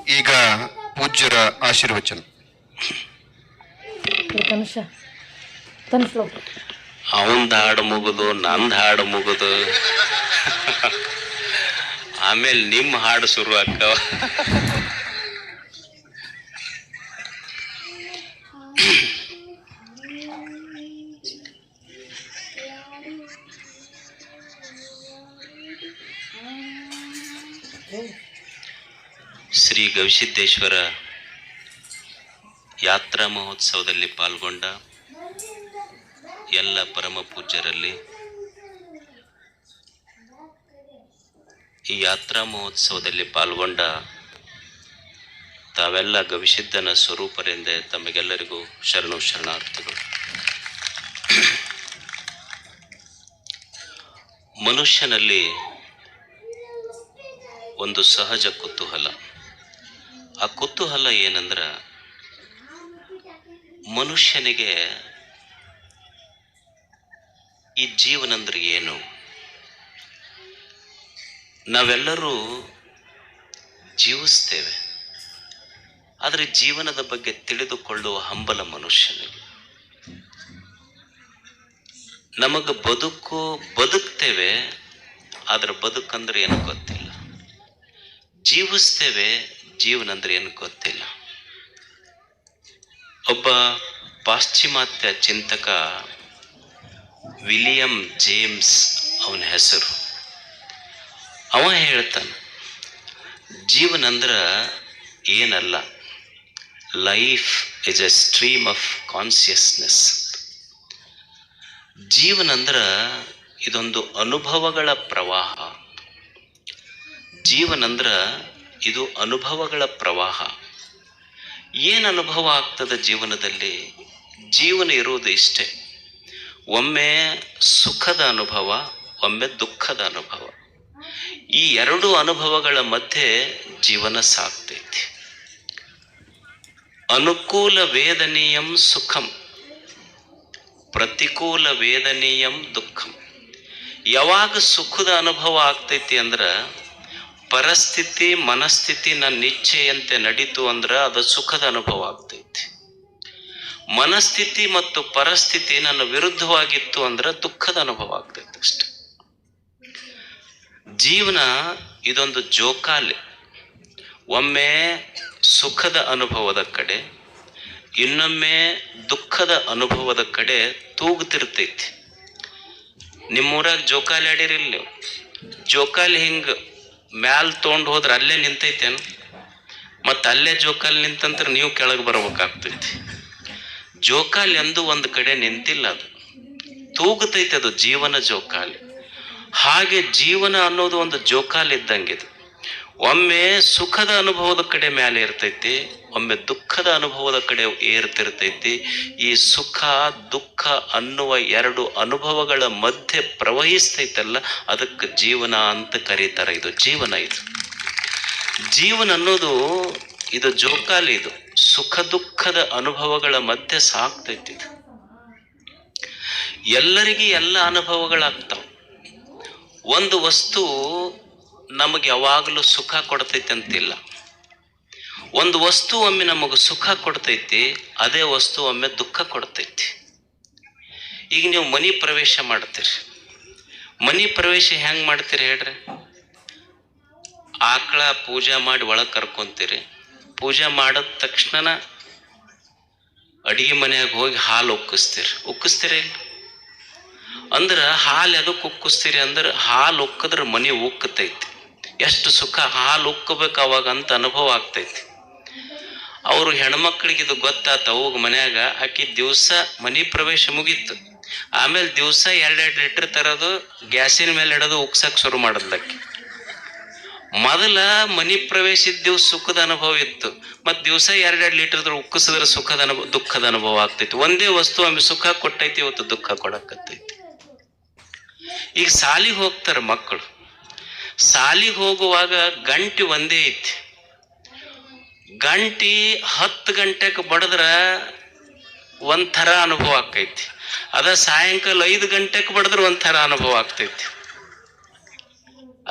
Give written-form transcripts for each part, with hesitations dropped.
ಈಗ ಪೂಜ್ಯರ ಆಶೀರ್ವಚನ. ಅವಂದ ಹಾಡು ಮುಗಿದು ನಂದು ಹಾಡು ಮುಗಿದು ಆಮೇಲೆ ನಿಮ್ಮ ಹಾಡು ಶುರು ಆಗ್ತಾವ. ಶ್ರೀ ಗವಿಸಿದ್ದೇಶ್ವರ ಯಾತ್ರಾ ಮಹೋತ್ಸವದಲ್ಲಿ ಪಾಲ್ಗೊಂಡ ಎಲ್ಲ ಪರಮ ಪೂಜ್ಯರಲ್ಲಿ, ಈ ಯಾತ್ರಾ ಮಹೋತ್ಸವದಲ್ಲಿ ಪಾಲ್ಗೊಂಡ ತಾವೆಲ್ಲ ಗವಿಸಿದ್ದನ ಸ್ವರೂಪರಿಂದ ತಮಗೆಲ್ಲರಿಗೂ ಶರಣು ಶರಣಾರ್ಥಿಗಳು. ಮನುಷ್ಯನಲ್ಲಿ ಒಂದು ಸಹಜ ಕುತೂಹಲ. ಆ ಕುತೂಹಲ ಏನಂದ್ರ, ಮನುಷ್ಯನಿಗೆ ಈ ಜೀವನ ಅಂದ್ರೆ ಏನು? ನಾವೆಲ್ಲರೂ ಜೀವಿಸ್ತೇವೆ, ಆದರೆ ಜೀವನದ ಬಗ್ಗೆ ತಿಳಿದುಕೊಳ್ಳುವ ಹಂಬಲ ಮನುಷ್ಯನಿಗೆ. ನಮಗೆ ಬದುಕ್ತೇವೆ, ಆದ್ರೆ ಬದುಕಂದ್ರೆ ಏನು ಗೊತ್ತಿಲ್ಲ. ಜೀವಿಸ್ತೇವೆ, ಜೀವನ ಅಂದ್ರೆ ಏನು ಗೊತ್ತಿಲ್ಲ. ಒಬ್ಬ ಪಾಶ್ಚಿಮಾತ್ಯ ಚಿಂತಕ ವಿಲಿಯಂ ಜೇಮ್ಸ್ ಅವನ ಹೆಸರು. ಅವ ಹೇಳ್ತಾನೆ, ಜೀವನ ಅಂದ್ರ ಏನಲ್ಲ, life is A stream of consciousness. ಜೀವನ ಅಂದ್ರ ಇದೊಂದು ಅನುಭವಗಳ ಪ್ರವಾಹ. ಜೀವನ ಅಂದ್ರ ಇದು ಅನುಭವಗಳ ಪ್ರವಾಹ. ಏನು ಅನುಭವ ಆಗ್ತದೆ ಜೀವನದಲ್ಲಿ? ಜೀವನ ಇರುವುದು ಇಷ್ಟೇ, ಒಮ್ಮೆ ಸುಖದ ಅನುಭವ, ಒಮ್ಮೆ ದುಃಖದ ಅನುಭವ. ಈ ಎರಡು ಅನುಭವಗಳ ಮಧ್ಯೆ ಜೀವನ ಸಾಗ್ತೈತಿ. ಅನುಕೂಲ ವೇದನೀಯಂ ಸುಖಂ, ಪ್ರತಿಕೂಲ ವೇದನೀಯಂ ದುಃಖಂ. ಯಾವಾಗ ಸುಖದ ಅನುಭವ ಆಗ್ತೈತಿ ಅಂದ್ರೆ, ಪರಿಸ್ಥಿತಿ ಮನಸ್ಥಿತಿ ನನ್ನ ಇಚ್ಛೆಯಂತೆ ನಡೀತು ಅಂದ್ರೆ ಅದು ಸುಖದ ಅನುಭವ ಆಗ್ತೈತಿ. ಮನಸ್ಥಿತಿ ಮತ್ತು ಪರಿಸ್ಥಿತಿ ನನ್ನ ವಿರುದ್ಧವಾಗಿತ್ತು ಅಂದ್ರೆ ದುಃಖದ ಅನುಭವ ಆಗ್ತೈತಿ ಅಷ್ಟೆ. ಜೀವನ ಇದೊಂದು ಜೋಕಾಲಿ. ಒಮ್ಮೆ ಸುಖದ ಅನುಭವದ ಕಡೆ, ಇನ್ನೊಮ್ಮೆ ದುಃಖದ ಅನುಭವದ ಕಡೆ ತೂಗುತ್ತಿರ್ತೈತಿ. ನಿಮ್ಮೂರಾಗ ಜೋಕಾಲಿ ಆಡಿರಿಲ್ಲ ನೀವು? ಜೋಕಾಲಿ ಹಿಂಗೆ ಮ್ಯಾಲ್ ತೊಗೊಂಡು ಹೋದ್ರೆ ಅಲ್ಲೇ ನಿಂತೈತೇನು? ಮತ್ತು ಅಲ್ಲೇ ಜೋಕಾಲಿ ನಿಂತಂದ್ರೆ ನೀವು ಕೆಳಗೆ ಬರ್ಬೇಕಾಗ್ತೈತಿ. ಜೋಕಾಲಿ ಅಂದು ಒಂದು ಕಡೆ ನಿಂತಿಲ್ಲ, ಅದು ತೂಗುತ್ತೈತೆ. ಅದು ಜೀವನ ಜೋಕಾಲಿ. ಹಾಗೆ ಜೀವನ ಅನ್ನೋದು ಒಂದು ಜೋಕಾಲಿ ಇದ್ದಂಗಿದೆ. ಒಮ್ಮೆ ಸುಖದ ಅನುಭವದ ಕಡೆ ಮೇಲೆ ಇರ್ತೈತಿ, ಒಮ್ಮೆ ದುಃಖದ ಅನುಭವದ ಕಡೆ ಏರ್ತಿರ್ತೈತಿ. ಈ ಸುಖ ದುಃಖ ಅನ್ನುವ ಎರಡು ಅನುಭವಗಳ ಮಧ್ಯೆ ಪ್ರವಹಿಸ್ತೈತಲ್ಲ, ಅದಕ್ಕೆ ಜೀವನ ಅಂತ ಕರೀತಾರೆ. ಇದು ಜೀವನ. ಇದು ಜೀವನ ಅನ್ನೋದು ಇದು ಜೋಕಾಲಿ. ಇದು ಸುಖ ದುಃಖದ ಅನುಭವಗಳ ಮಧ್ಯೆ ಸಾಕ್ತೈತಿ. ಇದು ಎಲ್ಲರಿಗೂ ಎಲ್ಲ ಅನುಭವಗಳಾಗ್ತಾವ. ಒಂದು ವಸ್ತು ನಮಗೆ ಯಾವಾಗಲೂ ಸುಖ ಕೊಡ್ತೈತಿ ಅಂತಿಲ್ಲ. ಒಂದು ವಸ್ತು ಒಮ್ಮೆ ನಮಗೆ ಸುಖ ಕೊಡ್ತೈತಿ, ಅದೇ ವಸ್ತು ಒಮ್ಮೆ ದುಃಖ ಕೊಡ್ತೈತಿ. ಈಗ ನೀವು ಮನೆ ಪ್ರವೇಶ ಮಾಡ್ತೀರಿ. ಮನೆ ಪ್ರವೇಶ ಹೆಂಗೆ ಮಾಡ್ತೀರಿ ಹೇಳ್ರಿ? ಆಕಳ ಪೂಜೆ ಮಾಡಿ ಒಳಗೆ ಕರ್ಕೊಂತೀರಿ. ಪೂಜೆ ಮಾಡಿದ ತಕ್ಷಣ ಅಡಿಗೆ ಮನೆಯಾಗ ಹೋಗಿ ಹಾಲು ಉಕ್ಕಿಸ್ತೀರಿ ಅಂದ್ರೆ ಹಾಲು ಎದಕ್ಕೆ ಉಕ್ಕಿಸ್ತೀರಿ ಅಂದ್ರೆ, ಹಾಲು ಉಕ್ಕಿದ್ರೆ ಮನೆ ಉಕ್ಕತೈತಿ. ಎಷ್ಟು ಸುಖ! ಹಾಲು ಉಕ್ಕಬೇಕು ಅವಾಗ ಅಂತ ಅನುಭವ ಆಗ್ತೈತಿ. ಅವರು ಹೆಣ್ಮಕ್ಳಿಗೆ ಇದು ಗೊತ್ತಾತ. ಅವಾಗ ಮನ್ಯಾಗ ಆಕಿ ದಿವಸ ಮನೆ ಪ್ರವೇಶ ಮುಗೀತು, ಆಮೇಲೆ ದಿವಸ 2-2 ಲೀಟ್ರ್ ತರೋದು, ಗ್ಯಾಸಿನ ಮೇಲೆ ಇಡೋದು, ಉಕ್ಸಕ್ಕೆ ಶುರು ಮಾಡಿದ್ಲಕ್ಕಿ. ಮೊದಲ ಮನೆ ಪ್ರವೇಶದ ದಿವಸ ಸುಖದ ಅನುಭವ ಇತ್ತು, ಮತ್ತು ದಿವಸ 2-2 ಲೀಟರ್ ಉಕ್ಕಿಸಿದ್ರೆ ದುಃಖದ ಅನುಭವ ಆಗ್ತೈತಿ. ಒಂದೇ ವಸ್ತು ಒಮ್ಮೆ ಸುಖ ಕೊಟ್ಟೈತಿ, ಇವತ್ತು ದುಃಖ ಕೊಡಕತ್ತೈತಿ. ಈಗ ಸಾಲಿಗೆ ಹೋಗ್ತಾರೆ ಮಕ್ಕಳು. ಸಾಲಿಗೆ ಹೋಗುವಾಗ ಗಂಟೆ ಒಂದೇ ಐತಿ. ಗಂಟೆ 10 ಗಂಟೆಗೆ ಬಡದ್ರೆ ಒಂಥರ ಅನುಭವ ಆಕೈತಿ. ಅದ ಸಾಯಂಕಾಲ 5 ಗಂಟೆಗೆ ಬಡಿದ್ರೆ ಒಂಥರ ಅನುಭವ ಆಗ್ತೈತಿ.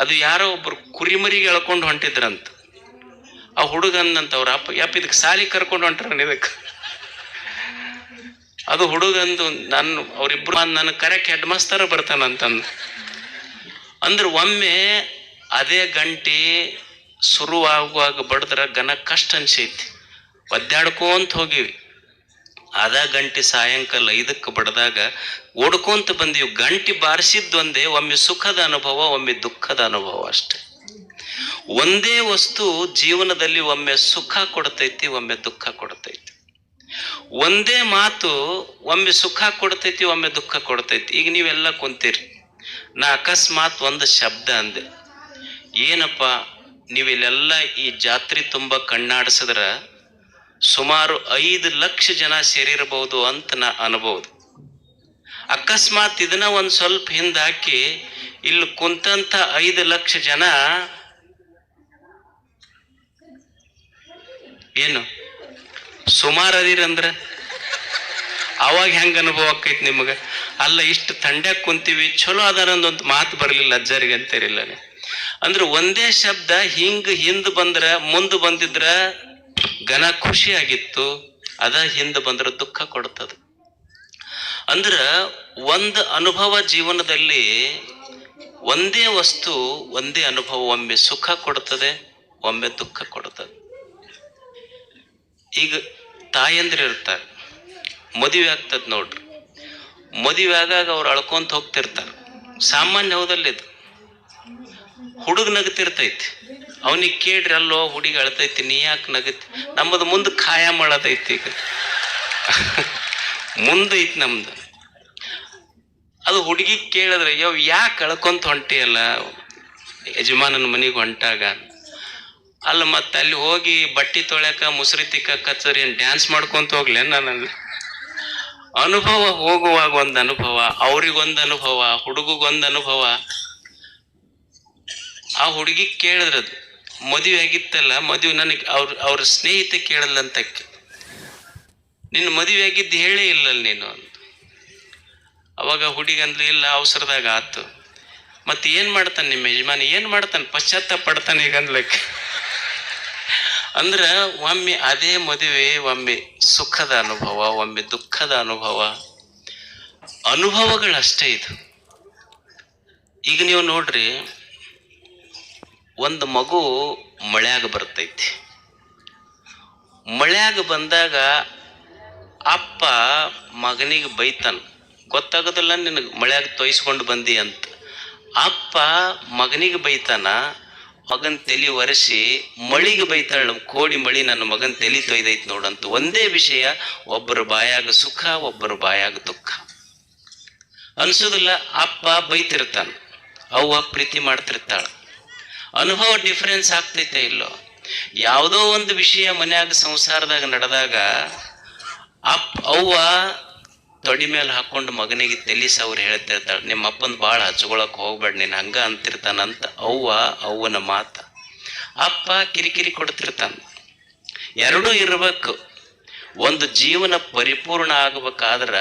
ಅದು ಯಾರೋ ಒಬ್ರು ಕುರಿಮರಿಗೆ ಎಳ್ಕೊಂಡು ಹೊಂಟಿದ್ರಂತ. ಆ ಹುಡುಗಂದಂತ ಅವ್ರ ಅಪ್ಪ ಯಪ್ಪ ಇದಕ್ಕೆ ಸಾಲಿ ಕರ್ಕೊಂಡು ಹೊಂಟ್ರ ಇದಕ್ಕೆ. ಅದು ಹುಡುಗಂದು ನಾನು ಅವ್ರಿಬ್ರು ನನ್ನ ಕರೆಕ್ಟ್ ಹೆಡ್ ಮಾಸ್ತರ ಬರ್ತಾನಂತಂದು. ಅಂದ್ರೆ ಒಮ್ಮೆ ಅದೇ ಗಂಟೆ ಶುರುವಾಗುವಾಗ ಬಡದ್ರ ಗನ ಕಷ್ಟ ಅನ್ಸೈತಿ, ಒದ್ದಾಡ್ಕೊಂತ ಹೋಗಿವಿ. ಅದ ಗಂಟೆ ಸಾಯಂಕಾಲ 5ಕ್ಕೆ ಬಡ್ದಾಗ ಓಡ್ಕೊಂತ ಬಂದೀವಿ. ಗಂಟೆ ಬಾರಿಸಿದ್ದೊಂದೇ, ಒಮ್ಮೆ ಸುಖದ ಅನುಭವ, ಒಮ್ಮೆ ದುಃಖದ ಅನುಭವ ಅಷ್ಟೆ. ಒಂದೇ ವಸ್ತು ಜೀವನದಲ್ಲಿ ಒಮ್ಮೆ ಸುಖ ಕೊಡ್ತೈತಿ, ಒಮ್ಮೆ ದುಃಖ ಕೊಡ್ತೈತಿ. ಒಂದೇ ಮಾತು ಒಮ್ಮೆ ಸುಖ ಕೊಡ್ತೈತಿ, ಒಮ್ಮೆ ದುಃಖ ಕೊಡ್ತೈತಿ. ಈಗ ನೀವೆಲ್ಲ ಕುಂತೀರಿ, ನಾ ಅಕಸ್ಮಾತ್ ಒಂದು ಶಬ್ದ ಅಂದೆ, ಏನಪ್ಪ ನೀವಿಲ್ಲೆಲ್ಲ ಈ ಜಾತ್ರೆ ತುಂಬ ಕಣ್ಣಾಡಿಸಿದ್ರ ಸುಮಾರು 5 ಲಕ್ಷ ಜನ ಸೇರಿರಬಹುದು ಅಂತ ನಾ ಅನ್ಬೋದು. ಅಕಸ್ಮಾತ್ ಇದನ್ನ ಒಂದು ಸ್ವಲ್ಪ ಹಿಂದೆ ಹಾಕಿ ಇಲ್ಲಿ ಕುಂತಂತ 5 ಲಕ್ಷ ಜನ ಏನು ಸುಮಾರು ಅದಿರಂದ್ರ ಅವಾಗ ಹೆಂಗ ಅನುಭವ ಆಕೈತಿ ನಿಮ್ಗೆ? ಅಲ್ಲ, ಇಷ್ಟು ತಂಡ್ಯಾಗ ಕುಂತೀವಿ, ಚಲೋ ಅದಾರಂದೊಂದು ಮಾತು ಬರಲಿಲ್ಲ ಅಜ್ಜರಿಗೆ ಅಂತಾರಿಲ್ಲ. ಅಂದ್ರೆ ಒಂದೇ ಶಬ್ದ ಹಿಂದ್ ಬಂದ್ರ ಮುಂದೆ ಬಂದಿದ್ರ ಘನ ಖುಷಿ ಆಗಿತ್ತು, ಅದ ಹಿಂದೆ ಬಂದ್ರ ದುಃಖ ಕೊಡ್ತದ. ಅಂದ್ರ ಒಂದು ಅನುಭವ ಜೀವನದಲ್ಲಿ, ಒಂದೇ ವಸ್ತು ಒಂದೇ ಅನುಭವ ಒಮ್ಮೆ ಸುಖ ಕೊಡ್ತದೆ, ಒಮ್ಮೆ ದುಃಖ ಕೊಡ್ತದೆ. ಈಗ ತಾಯಂದ್ರೆ ಇರ್ತಾರೆ, ಮದುವೆ ಆಗ್ತದ ನೋಡ್ರಿ. ಮದುವೆ ಆಗಾಗ ಅವ್ರು ಅಳ್ಕೊಂತ ಹೋಗ್ತಿರ್ತಾರೆ, ಸಾಮಾನ್ಯ ಹೌದಲ್ಲ ಇದು. ಹುಡುಗ ನಗತಿರ್ತೈತಿ, ಅವನಿಗೆ ಕೇಳ್ರಿ ಅಲ್ಲೋ ಹುಡುಗಿ ಅಳ್ತೈತಿ, ನೀ ಯಾಕೆ ನಗತಿ? ನಮ್ಮದು ಮುಂದೆ ಖಾಯ ಮಾಡತೈತಿ, ಈಗ ಮುಂದೈತಿ ನಮ್ದು. ಅದು ಹುಡುಗಿ ಕೇಳಿದ್ರೆ ಯಾಕೆ ಅಳ್ಕೊಂತ ಹೊಂಟಿಯಲ್ಲ ಯಜಮಾನನ ಮನೆಗೆ ಹೊಂಟಾಗ? ಅಲ್ಲ ಮತ್ತೆ ಅಲ್ಲಿ ಹೋಗಿ ಬಟ್ಟೆ ತೊಳ್ಯಾಕ ಮುಸ್ರಿ ತಿಕ್ಕಕ್ಕ ಸರಿ ಡ್ಯಾನ್ಸ್ ಮಾಡ್ಕೊಂತ ಹೋಗ್ಲಿ ನಾನು? ಅನುಭವ ಹೋಗುವಾಗ ಒಂದು ಅನುಭವ, ಅವ್ರಿಗೊಂದು ಅನುಭವ, ಹುಡುಗಗೊಂದು ಅನುಭವ. ಆ ಹುಡುಗಿ ಕೇಳಿದ್ರದು ಮದುವೆ ಆಗಿತ್ತಲ್ಲ, ಮದುವೆ ನನಗೆ ಅವ್ರ ಸ್ನೇಹಿತೆ ಕೇಳಲ್ಲಂತಕ್ಕೆ, ನಿನ್ನ ಮದುವೆ ಆಗಿದ್ದು ಹೇಳೇ ಇಲ್ಲಲ್ಲ ನೀನು ಅಂತ. ಅವಾಗ ಹುಡುಗಂದ್ರೆ ಇಲ್ಲ ಅವಸರದಾಗ ಆತು. ಮತ್ತೆ ಏನ್ ಮಾಡ್ತಾನೆ ನಿಮ್ಮ ಯಜಮಾನಿ? ಏನ್ ಮಾಡ್ತಾನೆ? ಪಶ್ಚಾತ್ತಾಪ ಪಡ್ತಾನೆ ಈಗ ಅಂದ್ಲಕ್ಕೆ. ಅಂದ್ರ ಒಮ್ಮೆ ಅದೇ ಮದುವೆ, ಒಮ್ಮೆ ಸುಖದ ಅನುಭವ, ಒಮ್ಮೆ ದುಃಖದ ಅನುಭವ. ಅನುಭವಗಳಷ್ಟೇ ಇದು. ಈಗ ನೀವು ನೋಡ್ರಿ, ಒಂದು ಮಗು ಮಳ್ಯಾಗ ಬರ್ತೈತಿ. ಮಳ್ಯಾಗ ಬಂದಾಗ ಅಪ್ಪ ಮಗನಿಗೆ ಬೈತಾನ, ಗೊತ್ತಾಗೋದಿಲ್ಲ ನಿನಗೆ ಮಳ್ಯಾಗ ತೊಯ್ಸ್ಕೊಂಡು ಬಂದಿ ಅಂತ. ಅಪ್ಪ ಮಗನಿಗೆ ಬೈತಾನ, ಮಗನ್ ತಲೆ ಒರೆಸಿ ಮಳಿಗೆ ಬೈತಾಳ, ನಮ್ಮ ಕೋಡಿ ಮಳಿ ನನ್ನ ಮಗನ್ ತಲೆ ತೊಯ್ದೈತಿ ನೋಡಂತ. ಒಂದೇ ವಿಷಯ, ಒಬ್ಬರ ಬಾಯಾಗ ಸುಖ, ಒಬ್ಬರ ಬಾಯಾಗ ದುಃಖ. ಅನ್ಸುದಿಲ್ಲ? ಅಪ್ಪ ಬೈತಿರ್ತಾನ, ಅವ್ವ ಪ್ರೀತಿ ಮಾಡ್ತಿರ್ತಾಳ. ಅನುಭವ ಡಿಫರೆನ್ಸ್ ಆಗ್ತೈತೆ ಇಲ್ಲೋ? ಯಾವುದೋ ಒಂದು ವಿಷಯ ಮನ್ಯಾಗ ಸಂಸಾರದಾಗ ನಡೆದಾಗ ಅವ್ವ ತೊಡಿ ಮೇಲೆ ಹಾಕೊಂಡು ಮಗನಿಗೆ ತೆಲಿಸಿ ಅವ್ರು ಹೇಳ್ತಿರ್ತಾಳೆ, ನಿಮ್ಮ ಅಪ್ಪನ ಭಾಳ ಹಚ್ಕೊಳಕ್ ಹೋಗ್ಬೇಡ ನೀನು, ಹಂಗ ಅಂತಿರ್ತಾನಂತ ಅವ್ವನ ಮಾತ. ಅಪ್ಪ ಕಿರಿಕಿರಿ ಕೊಡ್ತಿರ್ತಾನ. ಎರಡೂ ಇರ್ಬೇಕು. ಒಂದು ಜೀವನ ಪರಿಪೂರ್ಣ ಆಗ್ಬೇಕಾದ್ರ,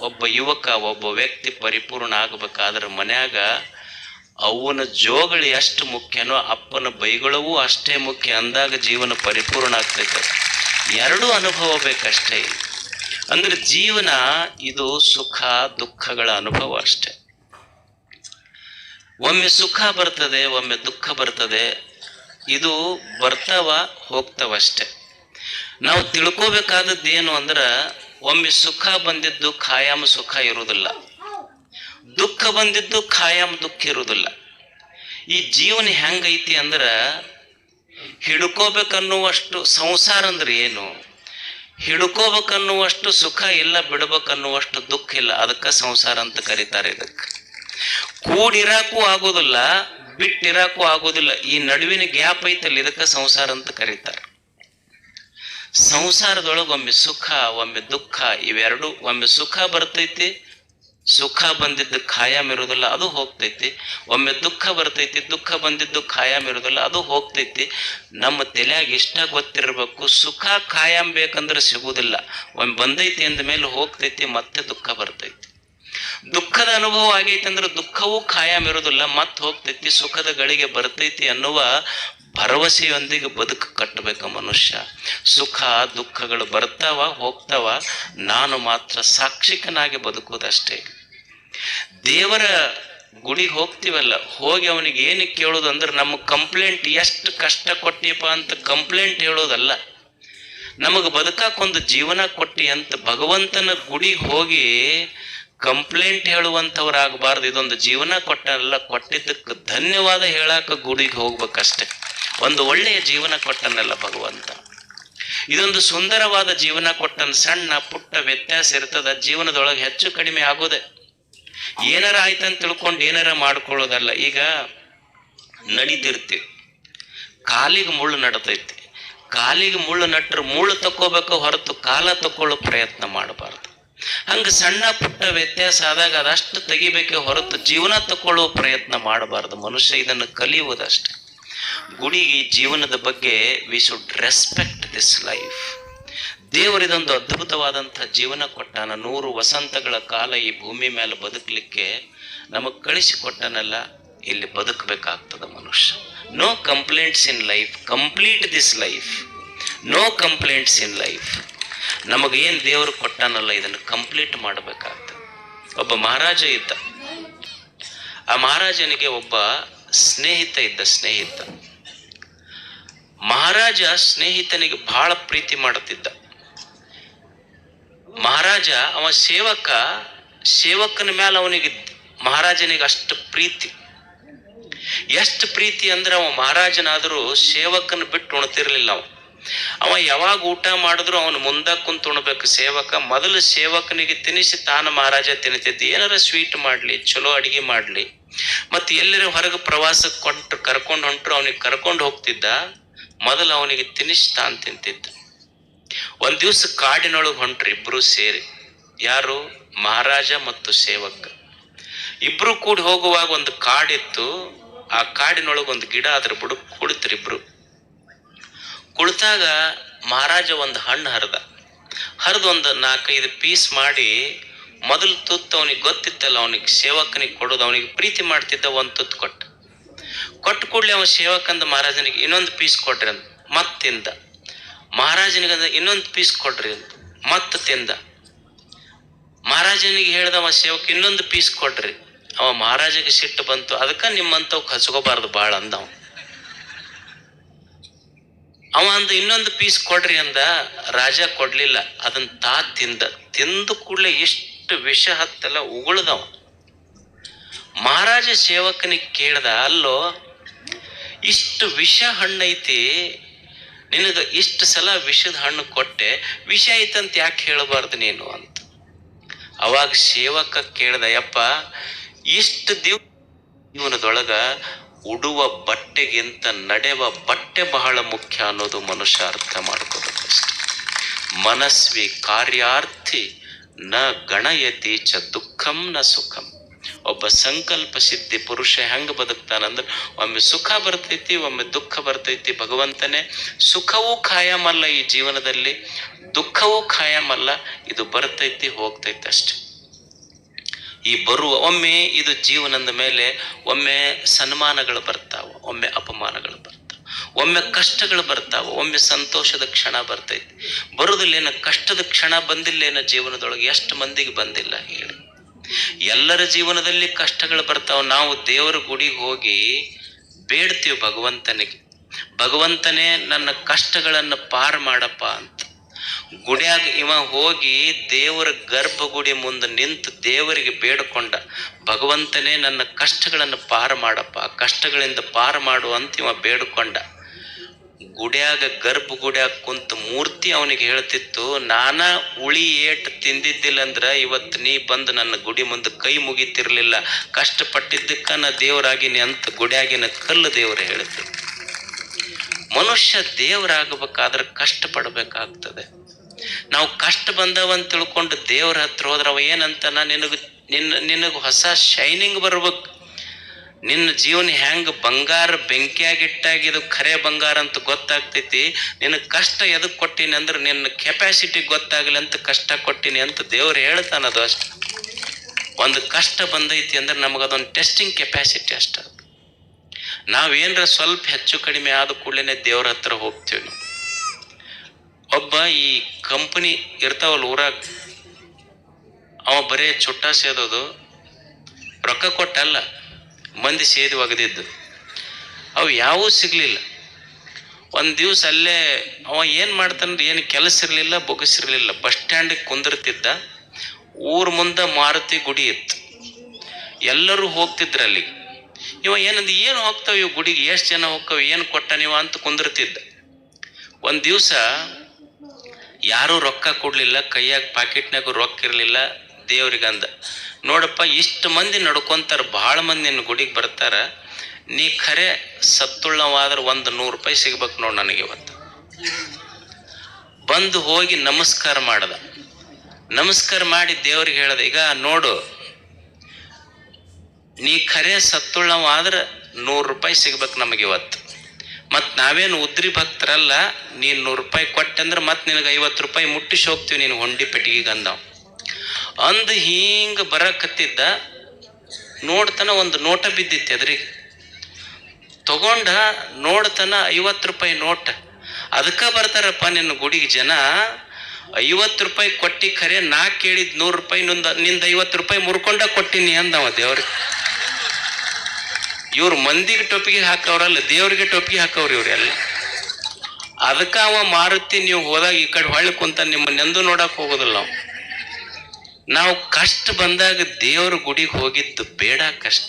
ಒಬ್ಬ ಯುವಕ, ಒಬ್ಬ ವ್ಯಕ್ತಿ ಪರಿಪೂರ್ಣ ಆಗ್ಬೇಕಾದ್ರ ಮನ್ಯಾಗ ಅವನ ಜೋಗಳಿ ಎಷ್ಟು ಮುಖ್ಯನೋ ಅಪ್ಪನ ಬೈಗಳವೂ ಅಷ್ಟೇ ಮುಖ್ಯ. ಅಂದಾಗ ಜೀವನ ಪರಿಪೂರ್ಣ ಆಗ್ತೈತೆ. ಎರಡೂ ಅನುಭವ ಬೇಕಷ್ಟೇ. ಅಂದ್ರೆ ಜೀವನ ಇದು ಸುಖ ದುಃಖಗಳ ಅನುಭವ ಅಷ್ಟೆ. ಒಮ್ಮೆ ಸುಖ ಬರ್ತದೆ, ಒಮ್ಮೆ ದುಃಖ ಬರ್ತದೆ. ಇದು ಬರ್ತಾವ ಹೋಗ್ತಾವಷ್ಟೆ. ನಾವು ತಿಳ್ಕೋಬೇಕಾದದ್ದು ಏನು ಅಂದ್ರೆ, ಒಮ್ಮೆ ಸುಖ ಬಂದಿದ್ದು ಖಾಯಂ ಸುಖ ಇರುವುದಿಲ್ಲ, ದುಃಖ ಬಂದಿದ್ದು ಖಾಯಂ ದುಃಖ ಇರುವುದಿಲ್ಲ. ಈ ಜೀವನ ಹೆಂಗೈತಿ ಅಂದ್ರೆ, ಹಿಡ್ಕೋಬೇಕನ್ನುವಷ್ಟು ಸಂಸಾರ ಅಂದ್ರೆ ಏನು, ಹಿಡ್ಕೋಬೇಕನ್ನುವಷ್ಟು ಸುಖ ಇಲ್ಲ, ಬಿಡ್ಬೇಕನ್ನುವಷ್ಟು ದುಃಖ ಇಲ್ಲ. ಅದಕ್ಕೆ ಸಂಸಾರ ಅಂತ ಕರೀತಾರೆ. ಇದಕ್ಕೆ ಕೂಡಿರಾಕು ಆಗೋದಿಲ್ಲ, ಬಿಟ್ಟಿರಾಕು ಆಗೋದಿಲ್ಲ. ಈ ನಡುವಿನ ಗ್ಯಾಪ್ ಐತಲ್ಲ, ಇದಕ್ಕೆ ಸಂಸಾರ ಅಂತ ಕರೀತಾರೆ. ಸಂಸಾರದೊಳಗೆ ಒಮ್ಮೆ ಸುಖ, ಒಮ್ಮೆ ದುಃಖ, ಇವೆರಡು. ಒಮ್ಮೆ ಸುಖ ಬರ್ತೈತಿ, ಸುಖ ಬಂದಿದ್ದು ಖಾಯಂ ಇರೋದಿಲ್ಲ, ಅದು ಹೋಗ್ತೈತಿ. ಒಮ್ಮೆ ದುಃಖ ಬರ್ತೈತಿ, ದುಃಖ ಬಂದಿದ್ದು ಖಾಯಂ ಇರೋದಿಲ್ಲ, ಅದು ಹೋಗ್ತೈತಿ. ನಮ್ಮ ತಲೆಯಾಗ ಇಷ್ಟ ಗೊತ್ತಿರಬೇಕು, ಸುಖ ಖಾಯಂ ಬೇಕಂದ್ರೆ ಸಿಗುವುದಿಲ್ಲ. ಒಮ್ಮೆ ಬಂದೈತಿ ಅಂದ ಮೇಲೆ ಹೋಗ್ತೈತಿ, ಮತ್ತೆ ದುಃಖ ಬರ್ತೈತಿ. ದುಃಖದ ಅನುಭವ ಆಗೈತಿ ಅಂದ್ರೆ ದುಃಖವೂ ಖಾಯಂ ಇರೋದಿಲ್ಲ, ಮತ್ತೆ ಹೋಗ್ತೈತಿ, ಸುಖದ ಗಳಿಗೆ ಬರ್ತೈತಿ ಅನ್ನುವ ಭರವಸೆಯೊಂದಿಗೆ ಬದುಕು ಕಟ್ಟಬೇಕು ಮನುಷ್ಯ. ಸುಖ ದುಃಖಗಳು ಬರ್ತಾವ ಹೋಗ್ತಾವ, ನಾನು ಮಾತ್ರ ಸಾಕ್ಷಿಕನಾಗಿ ಬದುಕುವುದಷ್ಟೇ. ದೇವರ ಗುಡಿಗೆ ಹೋಗ್ತೀವಲ್ಲ, ಹೋಗಿ ಅವನಿಗೆ ಏನಕ್ಕೆ ಕೇಳೋದು ಅಂದ್ರೆ ನಮ್ಮ ಕಂಪ್ಲೇಂಟ್ ಎಷ್ಟು ಕಷ್ಟ ಕೊಟ್ಟಿಯಪ್ಪ ಅಂತ ಕಂಪ್ಲೇಂಟ್ ಹೇಳೋದಲ್ಲ, ನಮಗೆ ಬದುಕಾಕೊಂದು ಜೀವನ ಕೊಟ್ಟಿ ಅಂತ ಭಗವಂತನ ಗುಡಿಗೆ ಹೋಗಿ ಕಂಪ್ಲೇಂಟ್ ಹೇಳುವಂಥವ್ರಾಗಬಾರ್ದು. ಇದೊಂದು ಜೀವನ ಕೊಟ್ಟನಲ್ಲ, ಕೊಟ್ಟಿದ್ದಕ್ಕೆ ಧನ್ಯವಾದ ಹೇಳಾಕ ಗುಡಿಗೆ ಹೋಗ್ಬೇಕಷ್ಟೆ. ಒಂದು ಒಳ್ಳೆಯ ಜೀವನ ಕೊಟ್ಟನಲ್ಲ ಭಗವಂತ, ಇದೊಂದು ಸುಂದರವಾದ ಜೀವನ ಕೊಟ್ಟನ. ಸಣ್ಣ ಪುಟ್ಟ ವ್ಯತ್ಯಾಸ ಇರ್ತದ ಜೀವನದೊಳಗೆ, ಹೆಚ್ಚು ಕಡಿಮೆ ಆಗೋದೆ. ಏನಾರ ಆಯ್ತಂತ ತಿಳ್ಕೊಂಡು ಏನಾರ ಮಾಡ್ಕೊಳ್ಳೋದಲ್ಲ. ಈಗ ನಡೀತಿರ್ತೀವಿ, ಕಾಲಿಗೆ ಮುಳ್ಳು ನಡತೈತಿ, ಕಾಲಿಗೆ ಮುಳ್ಳು ನಟ್ರೆ ಮುಳ್ಳು ತಕ್ಕೋಬೇಕು ಹೊರತು ಕಾಲ ತಕ್ಕೊಳ್ಳೋ ಪ್ರಯತ್ನ ಮಾಡಬಾರ್ದು. ಹಂಗ ಸಣ್ಣ ಪುಟ್ಟ ವ್ಯತ್ಯಾಸ ಆದಾಗ ಅದಷ್ಟು ತೆಗಿಬೇಕೆ ಹೊರತು ಜೀವನ ತಕ್ಕೊಳ್ಳೋ ಪ್ರಯತ್ನ ಮಾಡಬಾರ್ದು. ಮನುಷ್ಯ ಇದನ್ನು ಕಲಿಯುವುದಷ್ಟೆ. ಗುಡಿಗೆ ಜೀವನದ ಬಗ್ಗೆ we should respect this life. ದೇವರಿದೊಂದು ಅದ್ಭುತವಾದಂಥ ಜೀವನ ಕೊಟ್ಟಾನ. 100 ವಸಂತಗಳ ಕಾಲ ಈ ಭೂಮಿ ಮೇಲೆ ಬದುಕಲಿಕ್ಕೆ ನಮಗೆ ಕಳಿಸಿಕೊಟ್ಟನಲ್ಲ, ಇಲ್ಲಿ ಬದುಕಬೇಕಾಗ್ತದೆ ಮನುಷ್ಯ. No complaints in life, complete this life. No complaints in life. ನಮಗೇನು ದೇವರು ಕೊಟ್ಟಾನಲ್ಲ ಇದನ್ನು ಕಂಪ್ಲೀಟ್ ಮಾಡಬೇಕಾಗ್ತದೆ. ಒಬ್ಬ ಮಹಾರಾಜ ಇದ್ದ. ಆ ಮಹಾರಾಜನಿಗೆ ಒಬ್ಬ ಸ್ನೇಹಿತ ಇದ್ದ. ಮಹಾರಾಜ ಸ್ನೇಹಿತನಿಗೆ ಬಹಳ ಪ್ರೀತಿ ಮಾಡುತ್ತಿದ್ದ. ಮಹಾರಾಜ ಅವ ಸೇವಕನ ಮೇಲೆ ಅವನಿಗೆ ಮಹಾರಾಜನಿಗೆ ಅಷ್ಟು ಪ್ರೀತಿ. ಎಷ್ಟು ಪ್ರೀತಿ ಅಂದ್ರೆ ಅವ ಮಹಾರಾಜನಾದರೂ ಸೇವಕನ ಬಿಟ್ಟು ಉಣ್ತಿರ್ಲಿಲ್ಲ. ಅವ ಯಾವಾಗ ಊಟ ಮಾಡಿದ್ರು ಅವನು ಮುಂದೆ ಕುಂತು ಉಣ್ಬೇಕು. ಮೊದಲು ಸೇವಕನಿಗೆ ತಿನ್ನಿಸಿ ತಾನು ಮಹಾರಾಜ ತಿನ್ನಿತಿದ್ದ. ಏನಾರ ಸ್ವೀಟ್ ಮಾಡ್ಲಿ, ಚಲೋ ಅಡಿಗೆ ಮಾಡ್ಲಿ, ಮತ್ತೆ ಎಲ್ಲರ ಹೊರಗೆ ಪ್ರವಾಸಕ್ಕೆ ಕರ್ಕೊಂಡು ಹೊಂಟ್ರು ಅವನಿಗೆ ಕರ್ಕೊಂಡು ಹೋಗ್ತಿದ್ದ. ಮೊದಲು ಅವನಿಗೆ ತಿನ್ನಿಸಿ ತಾನು ತಿಂತಿದ್ದ. ಒಂದ್ ದಿವ್ಸ ಕಾಡಿನೊಳಗೆ ಹೊಂಟ್ರಿ ಇಬ್ರು ಸೇರಿ. ಯಾರು? ಮಹಾರಾಜ ಮತ್ತು ಸೇವಕ. ಇಬ್ರು ಕೂಡಿ ಹೋಗುವಾಗ ಒಂದು ಕಾಡಿತ್ತು. ಆ ಕಾಡಿನೊಳಗೆ ಒಂದು ಗಿಡ, ಅದ್ರ ಬುಡಕ್ ಕುಳಿತ್ರಿ ಇಬ್ರು. ಕುಳಿತಾಗ ಮಹಾರಾಜ ಒಂದು ಹಣ್ಣು ಹರಿದು ಒಂದು 4-5 ಪೀಸ್ ಮಾಡಿ, ಮೊದಲು ತುತ್ತು ಅವನಿಗೆ ಗೊತ್ತಿತ್ತಲ್ಲ, ಅವನಿಗೆ ಸೇವಕನಿಗೆ ಕೊಡೋದು, ಅವನಿಗೆ ಪ್ರೀತಿ ಮಾಡ್ತಿದ್ದ. ಒಂದು ತುತ್ತು ಕೊಟ್ಟು ಕೂಡಲೇ ಅವನ ಸೇವಕಂದ ಮಹಾರಾಜನಿಗೆ ಇನ್ನೊಂದು ಪೀಸ್ ಕೊಡ್ರಿ ಅಂತ ಮತ್ತೆ ತಿಂದ. ಮಹಾರಾಜನಿಗಂದ ಇನ್ನೊಂದು ಪೀಸ್ ಕೊಡ್ರಿ ಅಂತ ಮತ್ತೆ ತಿಂದ. ಮಹಾರಾಜನಿಗೆ ಹೇಳ್ದ ಅವ ಸೇವಕ ಇನ್ನೊಂದು ಪೀಸ್ ಕೊಡ್ರಿ. ಅವ ಮಹಾರಾಜಗೆ ಸಿಟ್ಟು ಬಂತು. ಅದಕ್ಕ ನಿಮ್ಮಂತವ್ ಹಚ್ಕೋಬಾರ್ದು ಬಾಳ ಅಂದ. ಅವ ಅಂದ ಇನ್ನೊಂದು ಪೀಸ್ ಕೊಡ್ರಿ ಅಂದ. ರಾಜ ಕೊಡ್ಲಿಲ್ಲ. ಅದನ್ನ ತಿಂದು ಕೂಡಲೇ ಎಷ್ಟು ವಿಷ ಹತ್ತಲ್ಲ ಉಗುಳ್ದವ. ಮಹಾರಾಜ ಸೇವಕನಿಗೆ ಕೇಳ್ದ, ಅಲ್ಲೋ ಇಷ್ಟು ವಿಷ ಹಣ್ಣೈತಿ, ನಿನಗ ಇಷ್ಟು ಸಲ ವಿಷದ ಹಣ್ಣು ಕೊಟ್ಟೆ, ವಿಷ ಐತಂತ ಯಾಕೆ ಹೇಳಬಾರ್ದು ನೀನು ಅಂತ. ಅವಾಗ ಸೇವಕ ಕೇಳ್ದ, ಯಪ್ಪ ಇಷ್ಟು ಜೀವನದೊಳಗ ಉಡುವ ಬಟ್ಟೆಗಿಂತ ನಡೆವ ಬಟ್ಟೆ ಬಹಳ ಮುಖ್ಯ ಅನ್ನೋದು ಮನುಷ್ಯ ಅರ್ಥ ಮಾಡ್ಕೋಬೇಕಷ್ಟೆ. ಮನಸ್ವಿ ಕಾರ್ಯಾರ್ಥಿ ನ ಗಣಯತಿ ಚ ದುಃಖಂ ನ ಸುಖಂ. ಒಬ್ಬ ಸಂಕಲ್ಪ ಸಿದ್ಧಿ ಪುರುಷ ಹೆಂಗ ಬದುಕ್ತಾನಂದ್ರೆ, ಒಮ್ಮೆ ಸುಖ ಬರ್ತೈತಿ, ಒಮ್ಮೆ ದುಃಖ ಬರ್ತೈತಿ. ಭಗವಂತನೇ ಸುಖವೂ ಖಾಯಮಲ್ಲ ಈ ಜೀವನದಲ್ಲಿ, ದುಃಖವೂ ಖಾಯಮಲ್ಲ. ಇದು ಬರ್ತೈತಿ ಹೋಗ್ತೈತಿ ಅಷ್ಟೆ. ಈ ಒಮ್ಮೆ ಇದು ಜೀವನದ ಮೇಲೆ ಒಮ್ಮೆ ಸನ್ಮಾನಗಳು ಬರ್ತಾವ, ಒಮ್ಮೆ ಅಪಮಾನಗಳು ಬರ್ತಾವ, ಒಮ್ಮೆ ಕಷ್ಟಗಳು ಬರ್ತಾವ, ಒಮ್ಮೆ ಸಂತೋಷದ ಕ್ಷಣ ಬರ್ತೈತಿ. ಬರುದಿಲ್ಲೇನ ಕಷ್ಟದ ಕ್ಷಣ ಬಂದಿಲ್ಲೇನ ಜೀವನದೊಳಗೆ? ಎಷ್ಟು ಮಂದಿಗೆ ಬಂದಿಲ್ಲ ಹೇಳಿ? ಎಲ್ಲರ ಜೀವನದಲ್ಲಿ ಕಷ್ಟಗಳು ಬರ್ತಾವ. ನಾವು ದೇವರ ಗುಡಿಗೆ ಹೋಗಿ ಬೇಡ್ತೀವಿ ಭಗವಂತನೇ ನನ್ನ ಕಷ್ಟಗಳನ್ನು ಪಾರು ಮಾಡಪ್ಪ ಅಂತ. ಗುಡಿಯಾಗ ಇವ ಹೋಗಿ ದೇವರ ಗರ್ಭಗುಡಿ ಮುಂದೆ ನಿಂತು ದೇವರಿಗೆ ಬೇಡ್ಕೊಂಡ, ಭಗವಂತನೇ ನನ್ನ ಕಷ್ಟಗಳನ್ನು ಪಾರು ಮಾಡಪ್ಪ, ಕಷ್ಟಗಳಿಂದ ಪಾರು ಮಾಡು ಅಂತ ಇವ ಬೇಡ್ಕೊಂಡ. ಗರ್ಭಗುಡಿಯಾಗ ಕುಂತ ಮೂರ್ತಿ ಅವನಿಗೆ ಹೇಳ್ತಿತ್ತು, ನಾನ ಉಳಿ ಏಟ್ ತಿಂದಿದ್ದಿಲ್ಲ ಅಂದ್ರ ಇವತ್ತು ನೀ ಬಂದು ನನ್ನ ಗುಡಿ ಮುಂದೆ ಕೈ ಮುಗಿತಿರ್ಲಿಲ್ಲ, ಕಷ್ಟಪಟ್ಟಿದ್ದಕ್ಕ ನಾ ದೇವರಾಗಿನಿ ಅಂತ ಗುಡಿಯಾಗಿನ ಕಲ್ಲು ದೇವರು ಹೇಳ್ತಿತ್ತು. ಮನುಷ್ಯ ದೇವರಾಗಬೇಕಾದ್ರೆ ಕಷ್ಟ ಪಡ್ಬೇಕಾಗ್ತದೆ. ನಾವು ಕಷ್ಟ ಬಂದವಂತ ತಿಳ್ಕೊಂಡು ದೇವ್ರ ಹತ್ರ ಹೋದ್ರ ಅವ ಏನಂತಾನ, ನಿನಗ ಹೊಸ ಶೈನಿಂಗ್ ಬರ್ಬೇಕು. ನಿನ್ನ ಜೀವನ ಹೆಂಗ ಬಂಗಾರ ಬೆಂಕಿಯಾಗಿಟ್ಟಾಗಿ ಇದು ಖರೆ ಬಂಗಾರ ಅಂತ ಗೊತ್ತಾಗ್ತೈತಿ. ನಿನ್ನ ಕಷ್ಟ ಎದಕ್ ಕೊಟ್ಟಿನಿ ಅಂದ್ರೆ ನಿನ್ನ ಕೆಪಾಸಿಟಿ ಗೊತ್ತಾಗಲಿ ಅಂತ ಕಷ್ಟ ಕೊಟ್ಟಿನಿ ಅಂತ ದೇವ್ರು ಹೇಳ್ತಾನದು ಅಷ್ಟ. ಒಂದು ಕಷ್ಟ ಬಂದೈತಿ ಅಂದ್ರೆ ನಮಗದೊಂದು ಟೆಸ್ಟಿಂಗ್ ಕೆಪಾಸಿಟಿ ಅಷ್ಟ. ನಾವೇನರ ಸ್ವಲ್ಪ ಹೆಚ್ಚು ಕಡಿಮೆ ಆದ ಕೂಡಲೇ ದೇವ್ರ ಹತ್ರ ಹೋಗ್ತೀವಿ ನಾವು. ಒಬ್ಬ ಈ ಕಂಪನಿ ಇರ್ತಾವಲ್ಲ ಊರಾಗ, ಅವ ಬರೇ ಚುಟ್ಟ ಸೇದೋದು, ರೊಕ್ಕ ಕೊಟ್ಟಲ್ಲ, ಮಂದಿ ಸೇದಿ ಒಗದಿದ್ದು, ಅವು ಯಾವೂ ಸಿಗ್ಲಿಲ್ಲ. ಒಂದು ದಿವಸ ಅಲ್ಲೇ ಅವ ಏನು ಮಾಡ್ತಾನೆ, ಏನು ಕೆಲಸ ಇರಲಿಲ್ಲ, ಬೊಗಸಿರ್ಲಿಲ್ಲ, ಬಸ್ ಸ್ಟ್ಯಾಂಡಿಗೆ ಕುಂದಿರ್ತಿದ್ದ. ಊರ ಮುಂದೆ ಮಾರುತಿ ಗುಡಿ ಇತ್ತು, ಎಲ್ಲರೂ ಹೋಗ್ತಿದ್ರು ಅಲ್ಲಿಗೆ. ಇವ ಏನಂದ, ಏನು ಹೋಗ್ತಾವ ಇವು ಗುಡಿಗೆ, ಎಷ್ಟು ಜನ ಹೋಗ್ತಾವ, ಏನು ಕೊಟ್ಟ ನೀವು ಅಂತ ಕುಂದಿರ್ತಿದ್ದ. ಒಂದು ದಿವಸ ಯಾರೂ ರೊಕ್ಕ ಕೊಡ್ಲಿಲ್ಲ, ಕೈಯಾಗ ಪಾಕೆಟ್ನಾಗ ರೊಕ್ಕ ಇರಲಿಲ್ಲ. ದೇವ್ರಿಗಂದ, ನೋಡಪ್ಪ ಇಷ್ಟು ಮಂದಿ ನಡ್ಕೊಂತಾರ, ಭಾಳ ಮಂದಿ ನಿನ್ನ ಗುಡಿಗೆ ಬರ್ತಾರ, ನೀ ಖರೆ ಸತ್ತುಳ್ಳವಾದ್ರೆ ಒಂದು 100 ರೂಪಾಯಿ ಸಿಗ್ಬೇಕು ನೋಡು ನನಗೆ ಇವತ್ತು. ಬಂದು ಹೋಗಿ ನಮಸ್ಕಾರ ಮಾಡ್ದ. ನಮಸ್ಕಾರ ಮಾಡಿ ದೇವ್ರಿಗೆ ಹೇಳ್ದ, ಈಗ ನೋಡು ನೀ ಖರೆ ಸತ್ತುಳ್ಳವಾದ್ರೆ 100 ರೂಪಾಯಿ ಸಿಗ್ಬೇಕು ನಮಗೆ ಇವತ್ತು. ಮತ್ತು ನಾವೇನು ಉದ್ರಿ ಭಕ್ತರಲ್ಲ, ನೀನು 100 ರೂಪಾಯಿ ಕೊಟ್ಟಂದ್ರೆ ಮತ್ತೆ ನಿನಗೆ 50 ರೂಪಾಯಿ ಮುಟ್ಟಿಸಿ ಹೋಗ್ತೀವಿ ನೀನು ಹೊಂಡಿ ಪೆಟ್ಟಿಗೆ ಅಂದವ. ಅಂದು ಹಿಂಗೆ ಬರಕತ್ತಿದ್ದ, ನೋಡ್ತಾನ ಒಂದು ನೋಟ ಬಿದ್ದಿತ್ತು ಎದುರಿಗೆ. ತಗೊಂಡ ನೋಡ್ತಾನ 50 ರೂಪಾಯಿ ನೋಟ. ಅದಕ್ಕೆ ಬರ್ತಾರಪ್ಪ ನಿನ್ನ ಗುಡಿಗೆ ಜನ, 50 ರೂಪಾಯಿ ಕೊಟ್ಟಿ ಖರೆ, ನಾ ಕೇಳಿದ್ 100 ರೂಪಾಯಿ ನಿಂದ 50 ರೂಪಾಯಿ ಮುರ್ಕೊಂಡ ಕೊಟ್ಟಿನಿ ಅಂದವ ದೇವ್ರಿಗೆ. ಇವ್ರು ಮಂದಿಗೆ ಟೊಪ್ಪಿಗೆ ಹಾಕವ್ರಲ್ಲ, ದೇವ್ರಿಗೆ ಟೊಪ್ಪಿಗೆ ಹಾಕವ್ರಿ ಇವ್ರೆಲ್ಲ. ಅದಕ್ಕೆ ಅವ ಮಾರುತಿ ನೀವು ಹೋದಾಗ ಈ ಕಡೆ ಹೊಳ್ಳಿ ಕುಂತ ನಿಮ್ಮನ್ನೆಂದು ನೋಡಕ್ ಹೋಗೋದಿಲ್ಲ ನಾವು ಕಷ್ಟ ಬಂದಾಗ ದೇವ್ರ ಗುಡಿಗೆ ಹೋಗಿದ್ದು ಬೇಡ ಕಷ್ಟ.